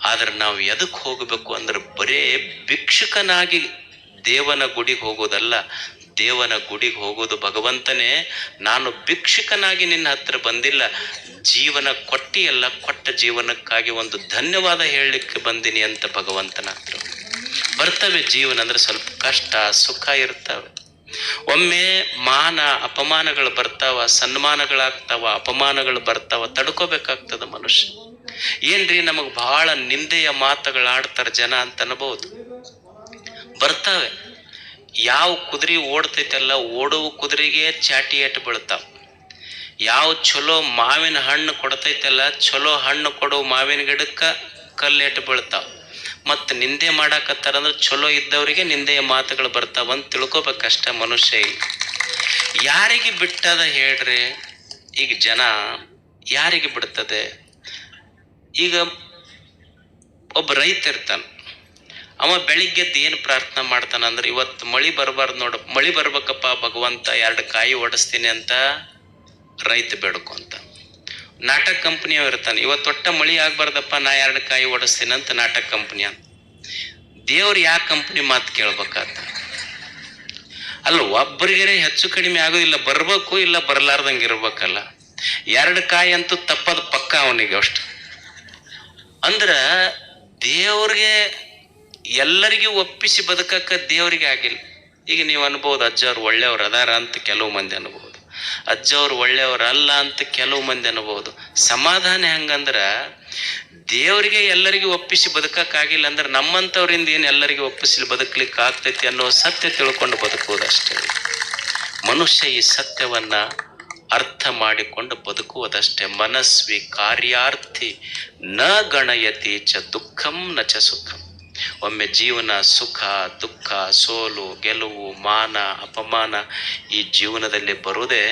ಆದ್ರೆ ನಾವು ಎದಕ್ಕೆ ಹೋಗಬೇಕು ಅಂದ್ರೆ ಬರೇ ಭಿಕ್ಷುಕನಾಗಿ ದೇವನ ಗುಡಿಗೆ ಹೋಗೋದಲ್ಲ, ದೇವನ ಗುಡಿಗೆ ಹೋಗೋದು ಭಗವಂತನೇ, ನಾನು ಭಿಕ್ಷುಕನಾಗಿ ನಿನ್ನ ಹತ್ರ ಬಂದಿಲ್ಲ, ಜೀವನ ಕೊಟ್ಟಿಯಲ್ಲ, ಕೊಟ್ಟ ಜೀವನಕ್ಕಾಗಿ ಒಂದು ಧನ್ಯವಾದ ಹೇಳಲಿಕ್ಕೆ ಬಂದಿನಿ ಅಂತ ಭಗವಂತನ ಹತ್ರ ಬರ್ತವೆ. ಜೀವನ ಅಂದ್ರೆ ಸ್ವಲ್ಪ ಕಷ್ಟ ಸುಖ ಇರ್ತವೆ. ಒಮ್ಮೆ ಮಾನ ಅಪಮಾನಗಳು ಬರ್ತಾವ, ಸನ್ಮಾನಗಳಾಗ್ತಾವ, ಅಪಮಾನಗಳು ಬರ್ತಾವ, ತಡ್ಕೋಬೇಕಾಗ್ತದ ಮನುಷ್ಯ. ಏನ್ರಿ ನಮಗ್ ಬಹಳ ನಿಂದೆಯ ಮಾತುಗಳಾಡ್ತಾರ ಜನ ಅಂತ ಅನ್ಬಹುದು, ಬರ್ತಾವೆ. ಯಾವ ಕುದುರೆ ಓಡ್ತೈತಲ್ಲ, ಓಡುವ ಕುದುರೆಗೆ ಚಾಟಿ ಏಟು ಬೀಳ್ತಾವ. ಯಾವ ಚಲೋ ಮಾವಿನ ಹಣ್ಣು ಕೊಡ್ತೈತಲ್ಲ, ಚಲೋ ಹಣ್ಣು ಕೊಡೋ ಮಾವಿನ ಗಿಡಕ್ಕ ಕಲ್ಲೇಟು ಬೀಳ್ತಾವ. ಮತ್ತು ನಿಂದೆ ಮಾಡಾಕತ್ತಾರಂದ್ರೆ ಚಲೋ ಇದ್ದವರಿಗೆ ನಿಂದೆಯ ಮಾತುಗಳು ಬರ್ತಾವಂತ ತಿಳ್ಕೊಬೇಕಷ್ಟ ಮನುಷ್ಯ. ಯಾರಿಗೆ ಬಿಟ್ಟದ ಹೇಳ್ರಿ, ಈಗ ಜನ ಯಾರಿಗೆ ಬಿಡ್ತದೆ? ಈಗ ಒಬ್ಬ ರೈತ ಇರ್ತಾನ, ಅವ ಬೆಳಿಗ್ಗೆದ್ದು ಏನು ಪ್ರಾರ್ಥನೆ ಮಾಡ್ತಾನಂದ್ರೆ, ಇವತ್ತು ಮಳಿ ಬರಬಾರ್ದು ನೋಡು, ಮಳಿ ಬರ್ಬೇಕಪ್ಪ ಭಗವಂತ, 2 ಕಾಯಿ ಓಡಿಸ್ತೀನಿ ಅಂತ ರೈತ ಬೇಡ್ಕೊಂತ. ನಾಟಕ ಕಂಪ್ನಿಯವ ಇರ್ತಾನೆ, ಇವತ್ತು ಒಟ್ಟ ಮಳಿ ಆಗ್ಬಾರ್ದಪ್ಪ, ನಾ 2 ಕಾಯಿ ಓಡಿಸ್ತೀನಿ ಅಂತ ನಾಟಕ ಕಂಪ್ನಿ ಅಂತ. ದೇವ್ರು ಯಾವ ಕಂಪ್ನಿ ಮಾತು ಕೇಳ್ಬೇಕಾತ? ಅಲ್ಲ, ಒಬ್ಬರಿಗೆ ಹೆಚ್ಚು ಕಡಿಮೆ ಆಗೋದಿಲ್ಲ, ಬರ್ಬೇಕು ಇಲ್ಲ ಬರ್ಲಾರ್ದಂಗೆ ಇರ್ಬೇಕಲ್ಲ. 2 ಕಾಯಿ ಅಂತೂ ತಪ್ಪದ ಪಕ್ಕ ಅವನಿಗೆ ಅಷ್ಟು. ಅಂದ್ರ ದೇವ್ರಿಗೆ ಎಲ್ಲರಿಗೂ ಒಪ್ಪಿಸಿ ಬದುಕಕ್ಕ ದೇವ್ರಿಗೆ ಆಗಿಲ್ಲ. ಈಗ ನೀವು ಅನ್ಬೋದು ಅಜ್ಜವ್ರು ಒಳ್ಳೆಯವ್ರು ಅದಾರ ಅಂತ ಕೆಲವು ಮಂದಿ ಅನ್ಬೋದು, ಅಜ್ಜವ್ರು ಒಳ್ಳೆಯವ್ರು ಅಲ್ಲ ಅಂತ ಕೆಲವು ಮಂದಿ ಅನ್ಬೋದು. ಸಮಾಧಾನ ಹೆಂಗಂದ್ರ, ದೇವರಿಗೆ ಎಲ್ಲರಿಗೂ ಒಪ್ಪಿಸಿ ಬದುಕಕ್ಕಾಗಿಲ್ಲ ಅಂದ್ರೆ ನಮ್ಮಂಥವ್ರಿಂದ ಏನು ಎಲ್ಲರಿಗೂ ಒಪ್ಪಿಸಿ ಬದುಕಲಿಕ್ಕೆ ಆಗ್ತೈತಿ ಅನ್ನೋ ಸತ್ಯ ತಿಳ್ಕೊಂಡು ಬದುಕುವುದಷ್ಟೇ. ಮನುಷ್ಯ ಈ ಸತ್ಯವನ್ನ ಅರ್ಥ ಮಾಡಿಕೊಂಡು ಬದುಕುವುದಷ್ಟೇ. ಮನಸ್ವಿ ಕಾರ್ಯಾರ್ಥಿ ನ ಗಣಯತಿ ಚ ದುಃಖಂ ನ ಚ ಸುಖಂ. ಒಮ್ಮೆ ಜೀವನ ಸುಖ ದುಃಖ ಸೋಲು ಗೆಲುವು ಮಾನ ಅಪಮಾನ ಈ ಜೀವನದಲ್ಲಿ ಬರುವುದೇ,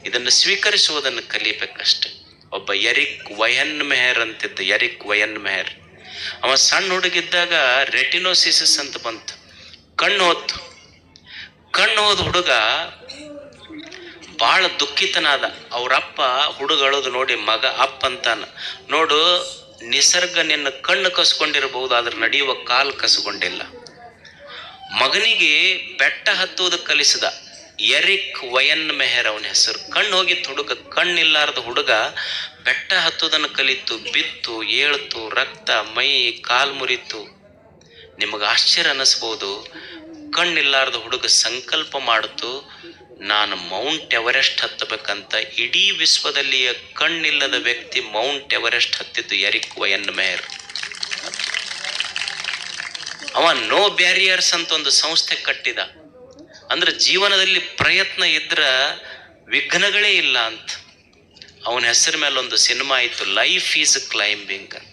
ಇದನ್ನು ಸ್ವೀಕರಿಸುವುದನ್ನು ಕಲಿಬೇಕಷ್ಟೆ. ಒಬ್ಬ ಎರಿಕ್ ವಯನ್ ಮೆಹರ್ ಅಂತಿದ್ದ, ಎರಿಕ್ ವಯನ್ ಮೆಹರ್. ಅವ ಸಣ್ಣ ಹುಡುಗಿದ್ದಾಗ ರೆಟಿನೋಸಿಸ್ ಅಂತ ಬಂತು, ಕಣ್ಣು ಹೋದ ಹುಡುಗ ಭಾಳ ದುಃಖಿತನಾದ. ಅವ್ರಪ್ಪ ಹುಡುಗಳದು ನೋಡಿ ಮಗ ಅಪ್ಪ ಅಂತಾನ, ನೋಡು ನಿಸರ್ಗ ನಿನ್ನ ಕಣ್ಣು ಕಸ್ಕೊಂಡಿರಬಹುದು, ಆದ್ರೆ ನಡೆಯುವ ಕಾಲು ಕಸ್ಕೊಂಡಿಲ್ಲ. ಮಗನಿಗೆ ಬೆಟ್ಟ ಹತ್ತುವುದು ಕಲಿಸಿದ. ಎರಿಕ್ ವಯನ್ ಮೆಹರ್ ಅವನ ಹೆಸರು. ಕಣ್ಣು ಹೋಗಿತ್ತು ಹುಡುಗ, ಕಣ್ಣಿಲ್ಲಾರ್ದ ಹುಡುಗ ಬೆಟ್ಟ ಹತ್ತುವುದನ್ನು ಕಲಿತು, ಬಿತ್ತು, ಏಳ್ತು, ರಕ್ತ ಮೈ ಕಾಲು ಮುರಿತು. ನಿಮಗೆ ಆಶ್ಚರ್ಯ ಅನ್ನಿಸ್ಬೋದು. ಕಣ್ಣಿಲ್ಲಾರ್ದ ಹುಡುಗ ಸಂಕಲ್ಪ ಮಾಡಿತು, ನಾನು ಮೌಂಟ್ ಎವರೆಸ್ಟ್ ಹತ್ತಬೇಕಂತ. ಇಡೀ ವಿಶ್ವದಲ್ಲಿಯ ಕಣ್ಣಿಲ್ಲದ ವ್ಯಕ್ತಿ ಮೌಂಟ್ ಎವರೆಸ್ಟ್ ಹತ್ತಿದ್ದು ಎರಿಕ್ ವಯನ್ ಮೆಹರ್. ಅವ ನೋ ಬ್ಯಾರಿಯರ್ಸ್ ಅಂತ ಒಂದು ಸಂಸ್ಥೆ ಕಟ್ಟಿದ. ಅಂದ್ರೆ ಜೀವನದಲ್ಲಿ ಪ್ರಯತ್ನ ಇದ್ರ ವಿಘ್ನಗಳೇ ಇಲ್ಲ ಅಂತ. ಅವನ ಹೆಸರ ಮೇಲೆ ಒಂದು ಸಿನಿಮಾ ಇತ್ತು, ಲೈಫ್ ಈಸ್ ಕ್ಲೈಂಬಿಂಗ್ ಅಂತ.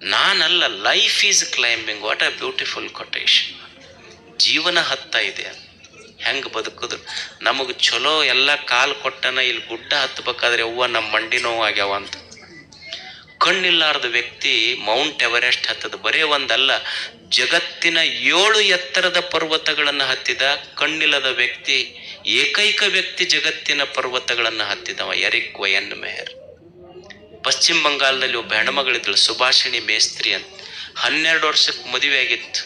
ನಾನಲ್ಲ, life is climbing. What a beautiful quotation. ಜೀವನ ಹತ್ತ ಇದೆ, ಹೆಂಗೆ ಬದುಕಿದ್ರು. ನಮಗೆ ಚಲೋ ಎಲ್ಲ ಕಾಲು ಕೊಟ್ಟನ, ಇಲ್ಲಿ ಗುಡ್ಡ ಹತ್ತಬೇಕಾದ್ರೆ ಅವ್ವ ನಮ್ಮ ಮಂಡಿ ನೋವು ಆಗ್ಯಾವ ಅಂತ. ಕಣ್ಣಿಲ್ಲಾರ್ದ ವ್ಯಕ್ತಿ ಮೌಂಟ್ ಎವರೆಸ್ಟ್ ಹತ್ತದ. ಬರೇ ಒಂದಲ್ಲ, ಜಗತ್ತಿನ 7 ಎತ್ತರದ ಪರ್ವತಗಳನ್ನು ಹತ್ತಿದ ಕಣ್ಣಿಲ್ಲದ ವ್ಯಕ್ತಿ, ಏಕೈಕ ವ್ಯಕ್ತಿ ಜಗತ್ತಿನ ಪರ್ವತಗಳನ್ನು ಹತ್ತಿದವ ಎರಿಕ್ ವಯನ್ ಮೇಯರ್. ಪಶ್ಚಿಮ ಬಂಗಾಳದಲ್ಲಿ ಒಬ್ಬ ಹೆಣ್ಮಗಳಿದ್ಳು, ಸುಭಾಷಿಣಿ ಮೇಸ್ತ್ರಿ ಅಂತ. 12 ವರ್ಷಕ್ಕೆ ಮದುವೆ ಆಗಿತ್ತು.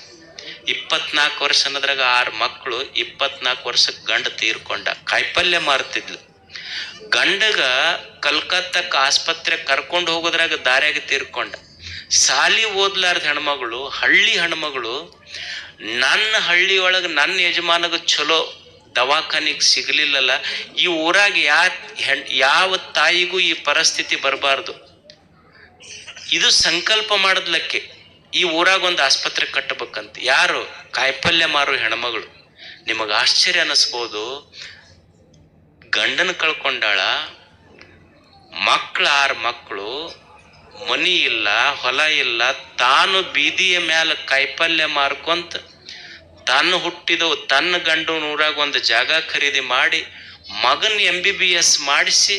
24 ವರ್ಷ ಅನ್ನೋದ್ರಾಗ 6 ಮಕ್ಕಳು. 24 ವರ್ಷಕ್ಕೆ ಗಂಡ ತೀರ್ಕೊಂಡ. ಕಾಯಿಪಲ್ಯ ಮಾರ್ತಿದ್ಲು. ಗಂಡಗ ಕಲ್ಕತ್ತಕ್ಕೆ ಆಸ್ಪತ್ರೆ ಕರ್ಕೊಂಡು ಹೋಗೋದ್ರಾಗ ದಾರ್ಯಾಗ ತೀರ್ಕೊಂಡ. ಸಾಲಿ ಓದ್ಲಾರ್ದ ಹೆಣ್ಮಗಳು, ಹಳ್ಳಿ ಹೆಣ್ಮಗಳು, ನನ್ನ ಹಳ್ಳಿಯೊಳಗೆ ನನ್ನ ಯಜಮಾನಗ ಚಲೋ ದವಾಖಾನಿಗೆ ಸಿಗಲಿಲ್ಲಲ್ಲ, ಈ ಊರಾಗ ಯಾವ ತಾಯಿಗೂ ಈ ಪರಿಸ್ಥಿತಿ ಬರಬಾರ್ದು. ಇದು ಸಂಕಲ್ಪ ಮಾಡಿದ್ಲಕ್ಕೆ, ಈ ಊರಾಗ ಒಂದು ಆಸ್ಪತ್ರೆ ಕಟ್ಟಬೇಕಂತ. ಯಾರು? ಕಾಯಿಪಲ್ಯ ಮಾರು ಹೆಣ್ಮಗಳು. ನಿಮಗೆ ಆಶ್ಚರ್ಯ ಅನ್ನಿಸ್ಬೋದು. ಗಂಡನ ಕಳ್ಕೊಂಡಾಳ, 6 ಮಕ್ಕಳು, ಮನಿ ಇಲ್ಲ, ಹೊಲ ಇಲ್ಲ. ತಾನು ಬೀದಿಯ ಮ್ಯಾಲ ಕಾಯಿಪಲ್ಯ ಮಾರ್ಕೊಂತ ತಾನು ಹುಟ್ಟಿದವು ತನ್ನ ಗಂಡು ಊರಾಗ ಒಂದು ಜಾಗ ಖರೀದಿ ಮಾಡಿ, ಮಗನ MBBS ಮಾಡಿಸಿ,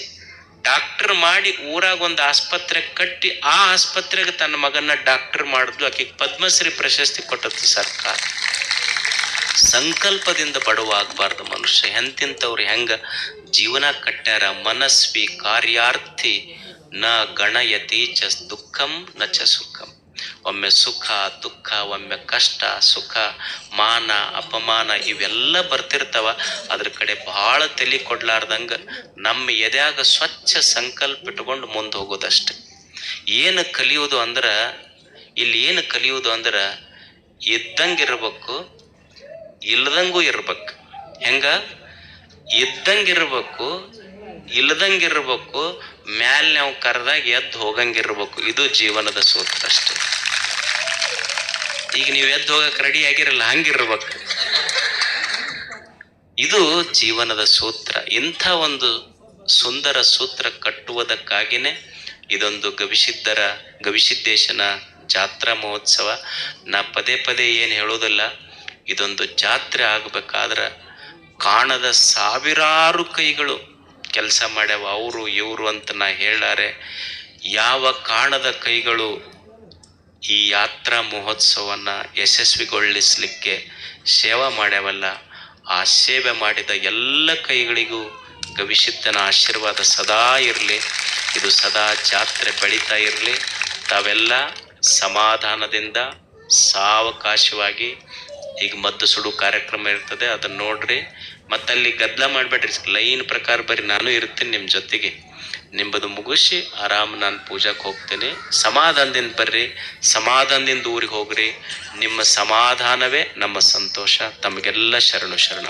ಡಾಕ್ಟರ್ ಮಾಡಿ, ಊರಾಗ ಒಂದು ಆಸ್ಪತ್ರೆ ಕಟ್ಟಿ, ಆ ಆಸ್ಪತ್ರೆಗೆ ತನ್ನ ಮಗನ ಡಾಕ್ಟರ್ ಮಾಡಿದ್ಲು. ಆಕೆಗೆ ಪದ್ಮಶ್ರೀ ಪ್ರಶಸ್ತಿ ಕೊಟ್ಟದ್ದು ಸರ್ಕಾರ. ಸಂಕಲ್ಪದಿಂದ ಬಡವಾಗಬಾರ್ದು ಮನುಷ್ಯ. ಎಂತಿಂಥವ್ರು ಹೆಂಗ ಜೀವನ ಕಟ್ಟ್ಯಾರ. ಮನಸ್ವಿ ಕಾರ್ಯಾರ್ಥಿ ನ ಗಣಯತಿ ಚ ದುಃಖಂ ನ ಚ ಸುಖಂ. ಒಮ್ಮೆ ಸುಖ ದುಃಖ, ಒಮ್ಮೆ ಕಷ್ಟ ಸುಖ, ಮಾನ ಅಪಮಾನ ಇವೆಲ್ಲ ಬರ್ತಿರ್ತಾವ. ಅದ್ರ ಕಡೆ ಭಾಳ ತಲೆ ಕೊಡ್ಲಾರ್ದಂಗ ನಮ್ಮ ಎದ್ಯಾಗ ಸ್ವಚ್ಛ ಸಂಕಲ್ಪ ಇಟ್ಕೊಂಡು ಮುಂದೆ ಹೋಗೋದಷ್ಟೆ. ಏನು ಕಲಿಯೋದು ಅಂದ್ರೆ, ಇಲ್ಲಿ ಏನು ಕಲಿಯೋದು ಅಂದ್ರೆ, ಇದ್ದಂಗಿರ್ಬೇಕು, ಇಲ್ದಂಗೂ ಇರ್ಬೇಕು. ಹೆಂಗ? ಇದ್ದಂಗಿರ್ಬೇಕು, ಇಲ್ದಂಗಿರ್ಬೇಕು, ಮ್ಯಾಲ್ ನಾವು ಕರೆದಾಗ ಎದ್ದು ಹೋಗಂಗಿರ್ಬೇಕು. ಇದು ಜೀವನದ ಸೂತ್ರ ಅಷ್ಟೆ. ಈಗ ನೀವು ಎದ್ದು ಹೋಗಕ್ಕೆ ರೆಡಿ ಆಗಿರಲ್ಲ, ಹಂಗಿರ್ಬೇಕು. ಇದು ಜೀವನದ ಸೂತ್ರ. ಇಂಥ ಒಂದು ಸುಂದರ ಸೂತ್ರ ಕಟ್ಟುವುದಕ್ಕಾಗಿನೇ ಇದೊಂದು ಗವಿಸಿದ್ದೇಶನ ಜಾತ್ರಾ ಮಹೋತ್ಸವ. ನಾ ಪದೇ ಪದೇ ಏನು ಹೇಳೋದಿಲ್ಲ, ಇದೊಂದು ಜಾತ್ರೆ ಆಗಬೇಕಾದ್ರೆ ಕಾಣದ ಸಾವಿರಾರು ಕೈಗಳು ಕೆಲಸ ಮಾಡ್ಯಾವ. ಅವರು ಇವರು ಅಂತ ನಾ ಹೇಳಾರೆ. ಯಾವ ಕಾಣದ ಕೈಗಳು ಈ ಯಾತ್ರಾ ಮಹೋತ್ಸವವನ್ನು ಯಶಸ್ವಿಗೊಳಿಸಲಿಕ್ಕೆ ಸೇವಾ ಮಾಡ್ಯಾವಲ್ಲ, ಆ ಸೇವೆ ಮಾಡಿದ ಎಲ್ಲ ಕೈಗಳಿಗೂ ಗವಿಸಿದ್ಧನ ಆಶೀರ್ವಾದ ಸದಾ ಇರಲಿ. ಇದು ಸದಾ ಜಾತ್ರೆ ಬೆಳೀತಾ ಇರಲಿ. ತಾವೆಲ್ಲ ಸಮಾಧಾನದಿಂದ ಸಾವಕಾಶವಾಗಿ, ಈಗ ಮದ್ದು ಸುಡು ಕಾರ್ಯಕ್ರಮ ಇರ್ತದೆ, ಅದನ್ನ ನೋಡ್ರಿ. ಮತ್ತಲ್ಲಿ ಗದ್ದಲ ಮಾಡಬೇಡ್ರಿ, ಲೈನ್ ಪ್ರಕಾರ ಬರ್ರಿ. ನಾನು ಇರ್ತೀನಿ ನಿಮ್ಮ ಜೊತೆಗೆ. ನಿಮ್ಮದು ಮುಗಿಸಿ ಆರಾಮ್ ನಾನು ಪೂಜಾಕ್ಕೆ ಹೋಗ್ತೇನೆ. ಸಮಾಧಾನದಿಂದ ಬರ್ರಿ, ಸಮಾಧಾನದಿಂದ ಊರಿಗೆ ಹೋಗ್ರಿ. ನಿಮ್ಮ ಸಮಾಧಾನವೇ ನಮ್ಮ ಸಂತೋಷ. ತಮಗೆಲ್ಲ ಶರಣು ಶರಣ.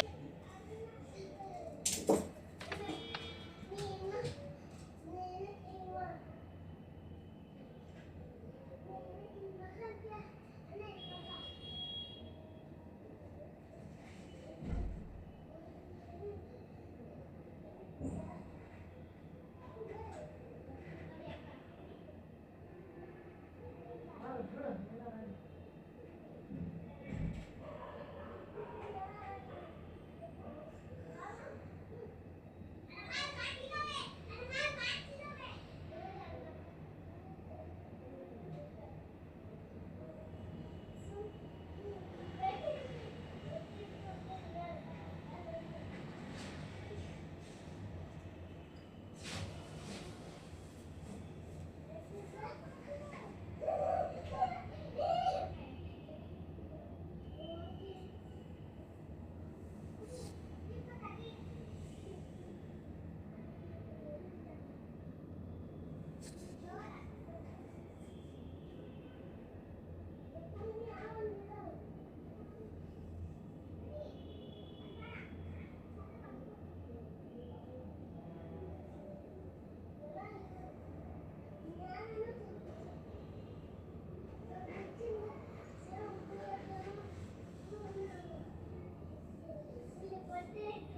Birthday.